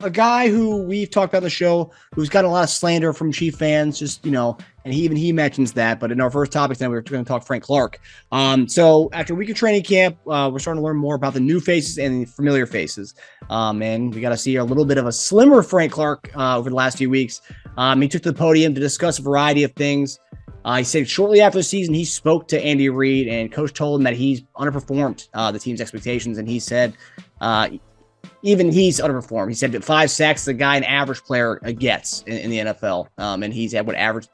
a guy who we've talked about on the show, who's got a lot of slander from Chief fans, just, and he mentions that. But in our first topic tonight, we were going to talk Frank Clark. So after a week of training camp, we're starting to learn more about the new faces and the familiar faces. And we got to see a little bit of a slimmer Frank Clark over the last few weeks. He took to the podium to discuss a variety of things. He said shortly after the season, he spoke to Andy Reid, and coach told him that he's underperformed the team's expectations. And he said, even he's underperformed. He said that 5 sacks is the guy an average player gets in the NFL. And he's had average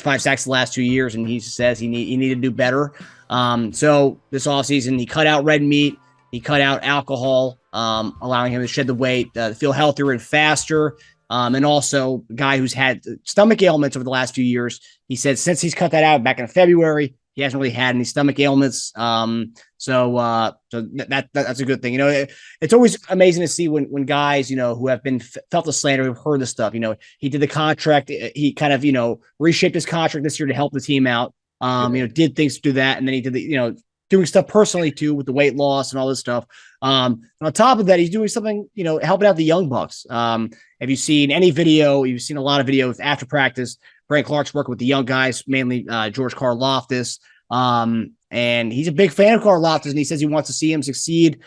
5 sacks the last 2 years. And he says he needed to do better. So this offseason, he cut out red meat. He cut out alcohol, allowing him to shed the weight, feel healthier and faster. And also a guy who's had stomach ailments over the last few years. He said since he's cut that out back in February, he hasn't really had any stomach ailments. So that's a good thing. It's always amazing to see when guys, who have been felt the slander, who've heard the stuff. He did the contract. He kind of, reshaped his contract this year to help the team out. Did things to do that. And then he did doing stuff personally too with the weight loss and all this stuff. On top of that, he's doing something, helping out the young bucks. Have you seen any video? You've seen a lot of videos after practice. Frank Clark's working with the young guys, mainly George Karlaftis. And he's a big fan of Karlaftis, and he says he wants to see him succeed.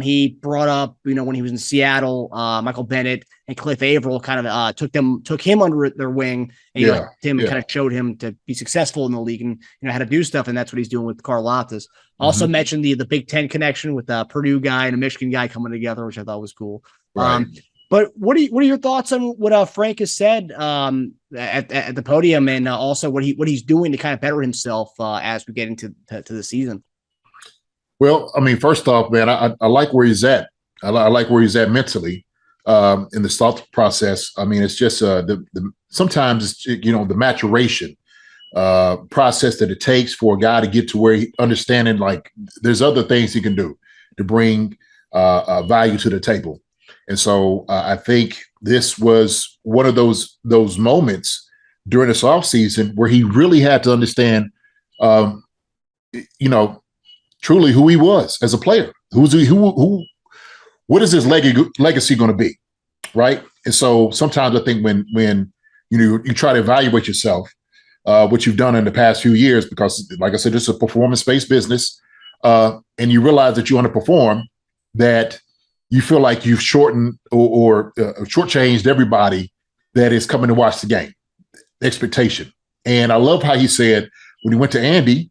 He brought up, when he was in Seattle, Michael Bennett and Cliff Averill kind of took him under their wing, and kind of showed him to be successful in the league and how to do stuff, and that's what he's doing with Karlaftis. Also mentioned the Big Ten connection with a Purdue guy and a Michigan guy coming together, which I thought was cool. Right. But what are your thoughts on what Frank has said at the podium, and also what he's doing to kind of better himself as we get into the season? Well, I mean, first off, man, I like where he's at. I like where he's at mentally in the thought process. I mean, it's just sometimes it's the maturation process that it takes for a guy to get to where he understanding like there's other things he can do to bring value to the table. And so I think this was one of those moments during this offseason where he really had to understand, truly who he was as a player. What is his legacy going to be, right? And so sometimes I think when you try to evaluate yourself, what you've done in the past few years, because like I said, it's a performance-based business, and you realize that you underperform, that you feel like you've shortened or shortchanged everybody that is coming to watch the game. Expectation. And I love how he said when he went to Andy,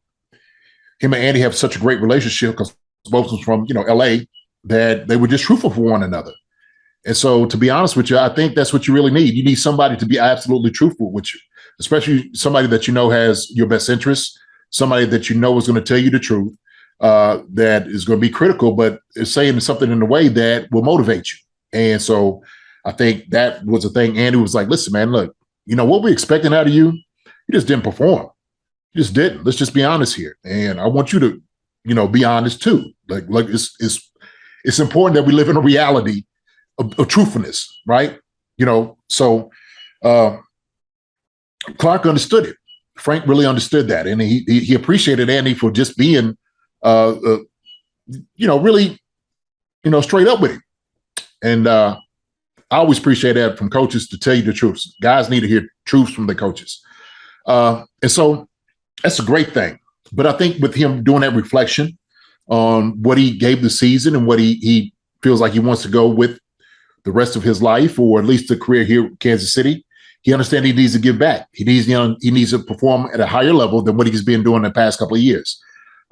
him and Andy have such a great relationship because both of them from LA, that they were just truthful for one another. And so to be honest with you, I think that's what you really need. You need somebody to be absolutely truthful with you, especially somebody that has your best interests, somebody that is going to tell you the truth. That is going to be critical, but is saying something in a way that will motivate you. And so I think that was the thing. Andy was like, listen, man, look, what we're expecting out of you, you just didn't perform. You just didn't. Let's just be honest here. And I want you to, be honest too. Like it's important that we live in a reality of truthfulness, right? So Clark understood it. Frank really understood that. And he appreciated Andy for just being really, straight up with him. And I always appreciate that from coaches, to tell you the truth. Guys need to hear truths from the coaches. And so that's a great thing. But I think with him doing that reflection on what he gave the season and what he feels like he wants to go with the rest of his life, or at least a career here in Kansas City, he understands he needs to give back. He needs to perform at a higher level than what he's been doing the past couple of years.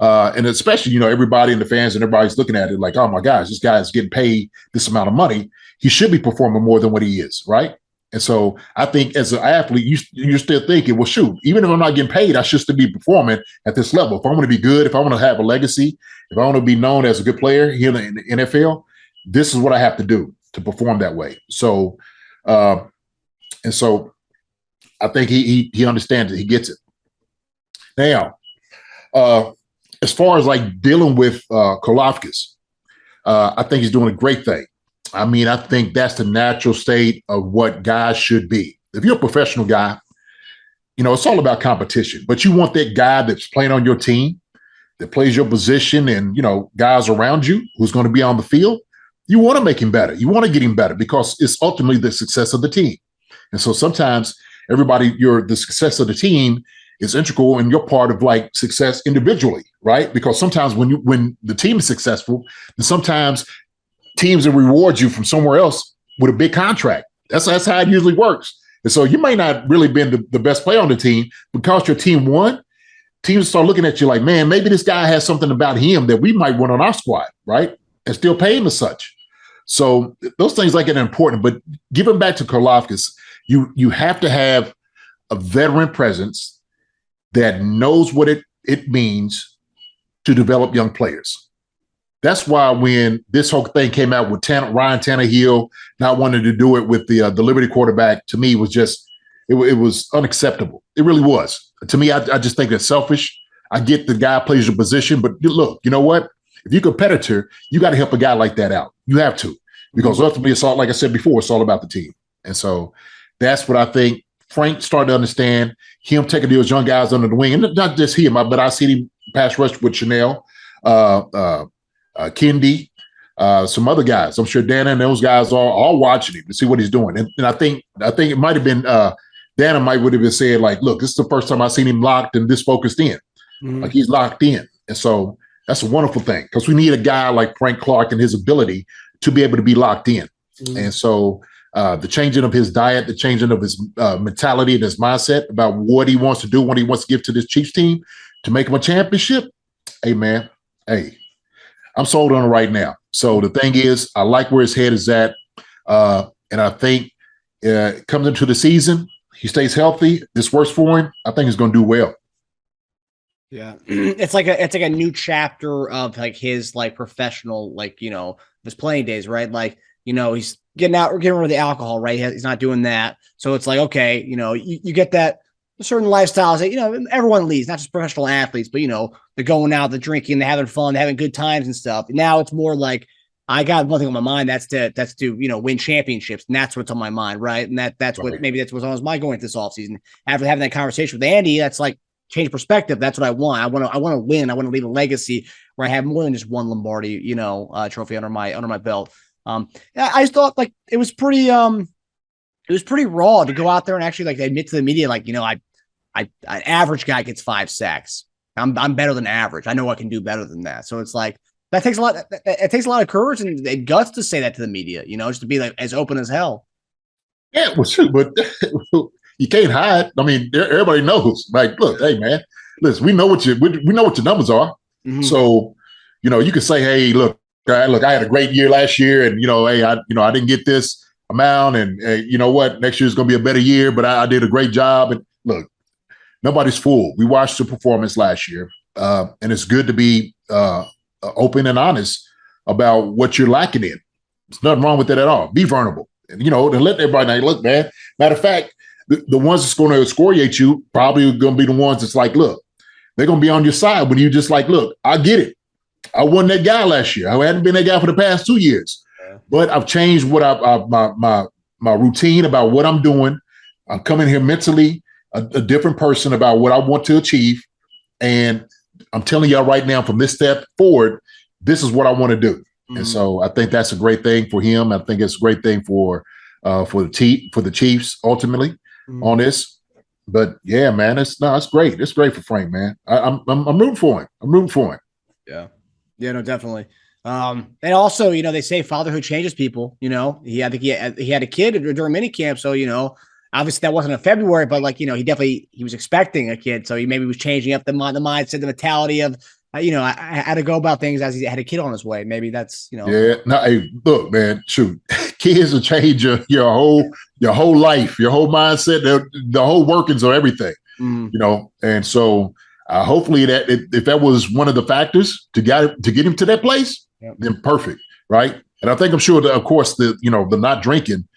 And especially, everybody and the fans and everybody's looking at it like, oh my gosh, this guy is getting paid this amount of money. He should be performing more than what he is, right? And so I think as an athlete, you're still thinking, well, shoot, even if I'm not getting paid, I should still be performing at this level. If I want to be good, if I want to have a legacy, if I want to be known as a good player here in the NFL, this is what I have to do to perform that way. So, and so I think he understands it. He gets it. Now, as far as like dealing with Karlaftis, I think he's doing a great thing. I mean, I think that's the natural state of what guys should be. If you're a professional guy, it's all about competition, but you want that guy that's playing on your team, that plays your position, and, guys around you who's going to be on the field. you want to make him better. You want to get him better because it's ultimately the success of the team. And so sometimes the success of the team is integral in your part of like success individually, right? Because sometimes when the team is successful, then sometimes teams will reward you from somewhere else with a big contract. That's how it usually works. And so you may not really been the best player on the team, because your team won, teams start looking at you like, man, maybe this guy has something about him that we might want on our squad, right? And still pay him as such. So those things like it are important. But giving back to Karlaftis, you have to have a veteran presence that knows what it means to develop young players. That's why when this whole thing came out with Ryan Tannehill not wanting to do it with the Liberty quarterback, to me was just it was unacceptable. It really was. To me, I just think that's selfish. I get the guy plays your position, but look, you know what? If you're a competitor, you got to help a guy like that out. You have to, because ultimately, it's all, like I said before, it's all about the team. And so that's what I think Frank started to understand. Him taking those young guys under the wing, and not just him, but I see him pass rush with Chanel, Kendi, some other guys. I'm sure Dana and those guys are all watching him to see what he's doing. And I think it might have been Dana would have been said, like, look, this is the first time I've seen him locked and this focused in. Like, he's locked in. And so that's a wonderful thing, because we need a guy like Frank Clark and his ability to be able to be locked in. And so the changing of his diet, the changing of his mentality and his mindset about what he wants to do, what he wants to give to this Chiefs team to make him a championship. Hey, man, I'm sold on it right now. So the thing is, I like where his head is at. And I think comes into the season, he stays healthy, this works for him, I think he's going to do well. Yeah. It's like a new chapter of like his like professional, like, his playing days, right? Like, he's getting rid of the alcohol, right? He's not doing that. So it's like, okay, you get that certain lifestyles that, everyone leads, not just professional athletes, but, they're going out, they're drinking, they're having fun, they're having good times and stuff. Now it's more like, I got one thing on my mind. That's to win championships. And that's what's on my mind. Right. And that's right. That's what's on my going this offseason. After having that conversation with Andy, that's like change perspective. That's what I want. I want to win. I want to leave a legacy where I have more than just one Lombardi, trophy under my belt. I just thought like it was pretty raw to go out there and actually like admit to the media, like, an average guy gets 5 sacks. I'm better than average. I know I can do better than that. So it's like, that takes a lot. It takes a lot of courage and guts to say that to the media, just to be like as open as hell. Yeah, well, shoot, but you can't hide. I mean, everybody knows. Like, look, hey, man, listen, we know what your numbers are. Mm-hmm. So, you can say, hey, look, I had a great year last year, and hey, I didn't get this amount, and you know what, next year is going to be a better year, but I did a great job. And look, nobody's fooled. We watched the performance last year, and it's good to be open and honest about what you're lacking in. There's nothing wrong with that at all. Be vulnerable, and and let everybody know. Look, man. Matter of fact, the ones that's going to excoriate you probably are going to be the ones that's like, look, they're going to be on your side when you just like, look, I get it. I wasn't that guy last year. I hadn't been that guy for the past 2 years, but I've changed what my routine about what I'm doing. I'm coming here mentally a different person about what I want to achieve, and I'm telling y'all right now, from this step forward, this is what I want to do. Mm-hmm. And so I think that's a great thing for him. I think it's a great thing for the Chiefs ultimately on this. But yeah, man, it's great. It's great for Frank, man. I'm rooting for him. I'm rooting for him. Yeah. Yeah, no, definitely. And also, they say fatherhood changes people. He had a kid during minicamp, so obviously that wasn't in February, but like, he was expecting a kid. So he maybe was changing up the mindset, the mentality of, I had to go about things as he had a kid on his way. Maybe that's, Yeah. No, hey, look, man, shoot, kids will change your whole life, your whole mindset, the whole workings of everything, And so hopefully that if that was one of the factors to get him to that place, then perfect. Right. And I'm sure that, of course, the not drinking,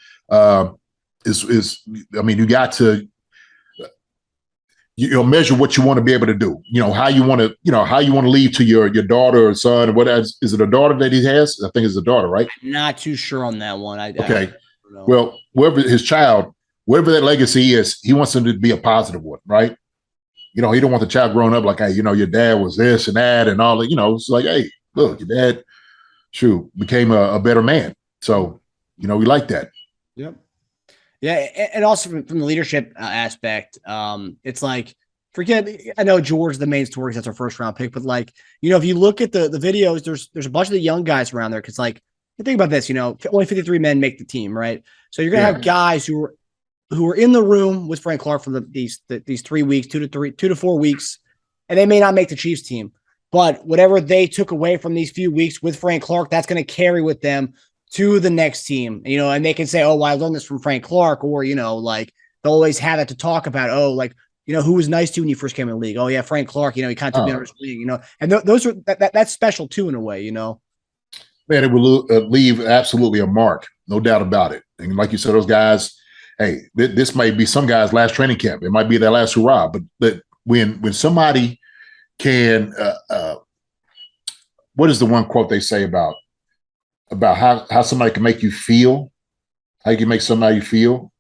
is I mean, you got to measure what you want to be able to do. How you want to leave to your daughter or son or whatever. Is it a daughter that he has? I think it's a daughter, right? I'm not too sure on that one. Okay. Well, whoever his child, whatever that legacy is, he wants him to be a positive one, right? He don't want the child growing up like, hey, your dad was this and that and all that. It's like, hey, look, your dad became a better man. So, we like that. Yep. Yeah. And also from the leadership aspect, it's like, I know George the main story, that's our first round pick, but like, if you look at the videos, there's a bunch of the young guys around there. Cause like, think about this, only 53 men make the team, right? So you're going to have guys who are in the room with Frank Clark for these 3 weeks, 2 to 4 weeks, and they may not make the Chiefs team, but whatever they took away from these few weeks with Frank Clark, that's going to carry with them to the next team, and they can say, oh, well, I learned this from Frank Clark, or, like they'll always have it to talk about, oh, like, who was nice to you when you first came in the league? Oh yeah, Frank Clark, he kind of took me under his wing, and those are that's special too, in a way, Man, it will leave absolutely a mark, no doubt about it. And like you said, those guys, hey, this might be some guys' last training camp. It might be their last hurrah. But when somebody can, what is the one quote they say about how somebody can make you feel? How you can make somebody feel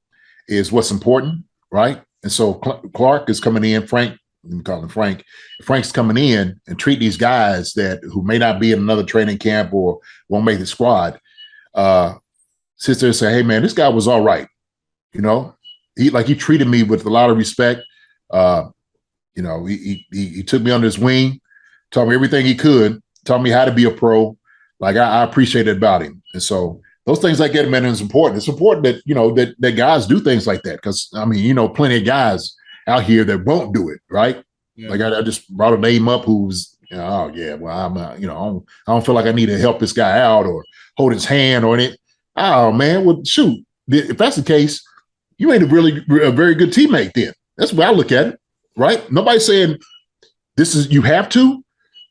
is what's important, right? And so Clark is coming in. Frank, we call him Frank. Frank's coming in and treat these guys who may not be in another training camp or won't make the squad. Sits there and say, "Hey man, this guy was all right. He treated me with a lot of respect. He took me under his wing, taught me everything he could, taught me how to be a pro. Like I appreciate it about him. And so those things like that, man, is important. It's important that that guys do things like that, because plenty of guys out here that won't do it, right? Yeah. Like I just brought a name up who's, oh yeah, well I'm, I don't feel like I need to help this guy out or hold his hand or anything. Oh man, well shoot, if that's the case, you ain't a very good teammate then. That's the way I look at it, right? Nobody's saying you have to,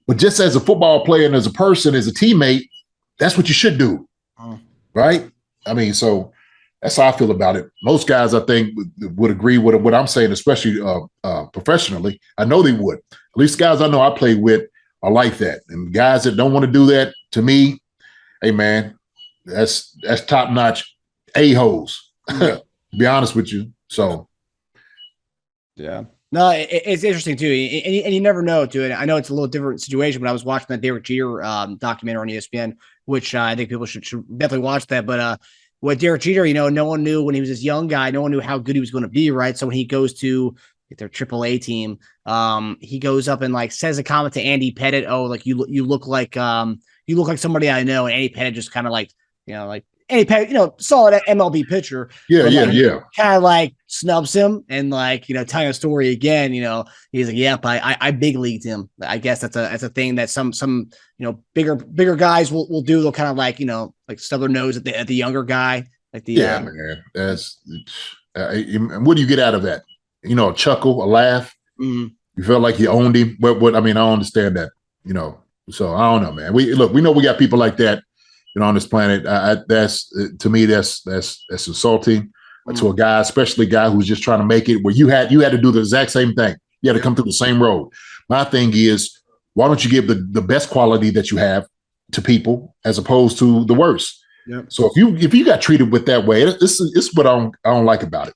but just as a football player and as a person, as a teammate, that's what you should do, right? I mean, so that's how I feel about it. Most guys, I think, would agree with what I'm saying, especially professionally. I know they would. At least guys I know I play with are like that. And guys that don't want to do that, to me, hey man, that's top notch a-holes. To be honest with you. So, yeah. No, it's interesting too, and you never know too. And I know it's a little different situation, but I was watching that Derek Jeter documentary on ESPN, which I think people should definitely watch that. But with Derek Jeter, no one knew when he was this young guy, no one knew how good he was going to be, right? So when he goes to their AAA team, he goes up and like says a comment to Andy Pettit, "Oh, like you look like somebody I know," and Andy Pettit just kind of like Andy Pettit, solid MLB pitcher. Yeah. Kind of like snubs him and like, telling a story again, he's like, yep, I big leagued him. I guess that's a thing that some bigger guys will do. They'll kind of like, like stub their nose at the younger guy. Like man, that's, what do you get out of that? A chuckle, a laugh. Mm-hmm. You felt like you owned him. But I mean, I don't understand that, so I don't know, man. We know we got people like that, on this planet. That's to me, that's insulting to a guy, especially a guy who's just trying to make it, where you had to do the exact same thing. You had to come through the same road. My thing is, why don't you give the best quality that you have to people as opposed to the worst? Yep. So if you got treated with that way, this is what I don't like about it.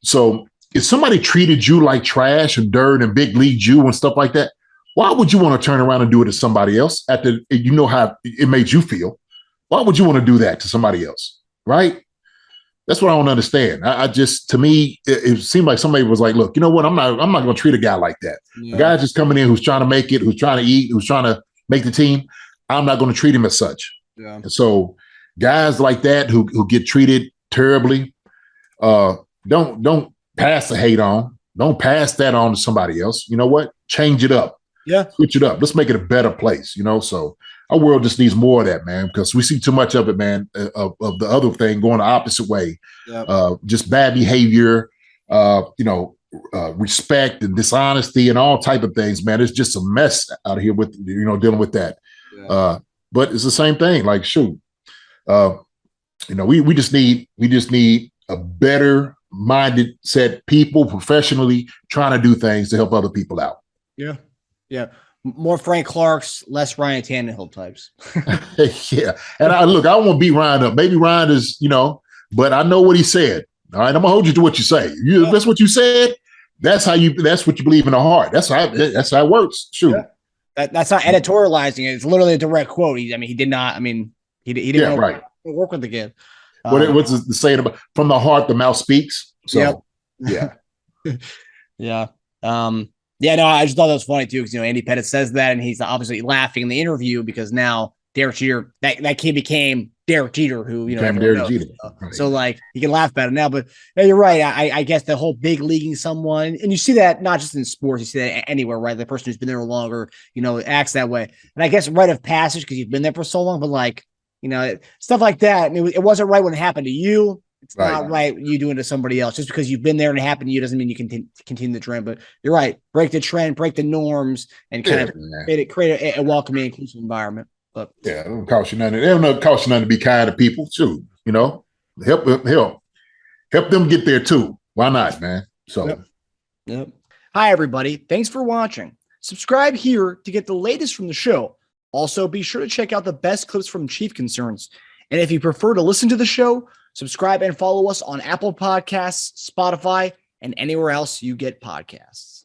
So if somebody treated you like trash and dirt and big league you and stuff like that, why would you want to turn around and do it to somebody else after how it made you feel? Why would you want to do that to somebody else, right? That's what I don't understand. To me, it seemed like somebody was like, look, you know what? I'm not going to treat a guy like that. Yeah. A guy just coming in who's trying to make it, who's trying to eat, who's trying to make the team. I'm not going to treat him as such. Yeah. And so guys like that who get treated terribly, don't pass the hate on. Don't pass that on to somebody else. You know what? Change it up. Yeah. Switch it up. Let's make it a better place, so our world just needs more of that, man, because we see too much of it, man, of the other thing going the opposite way. Yep. Just bad behavior, respect and dishonesty and all type of things, man. It's just a mess out here with, dealing with that. Yeah. But it's the same thing. Like, shoot, we just need a better minded set people professionally trying to do things to help other people out. Yeah. Yeah. More Frank Clarks, less Ryan Tannehill types. Yeah. And I want to beat Ryan up. Maybe Ryan is, but I know what he said. All right. I'm going to hold you to what you say. If that's what you said, that's what you believe in the heart. That's how it works. Shoot. That's not editorializing it. It's literally a direct quote. He did not. He didn't right. work with the kid. What's the saying about from the heart the mouth speaks? So yep. Yeah. Yeah, no, I just thought that was funny too, because Andy Pettit says that, and he's obviously laughing in the interview because now Derek Jeter, that kid became Derek Jeter, who Derek Jeter. Right. So like he can laugh about it now, but yeah, you're right. I guess the whole big leaguing someone, and you see that not just in sports, you see that anywhere, right? The person who's been there longer, acts that way, and I guess rite of passage because you've been there for so long, but like stuff like that, and it wasn't right when it happened to you. It's not right you doing it to somebody else. Just because you've been there and it happened to you doesn't mean you can continue the trend. But you're right. Break the trend, break the norms, and kind of create a welcoming, inclusive environment. But it don't cost you nothing. It don't cost you nothing to be kind to people too. Help them get there too. Why not, man? So Yep. Hi, everybody. Thanks for watching. Subscribe here to get the latest from the show. Also, be sure to check out the best clips from Chief Concerns. And if you prefer to listen to the show, subscribe and follow us on Apple Podcasts, Spotify, and anywhere else you get podcasts.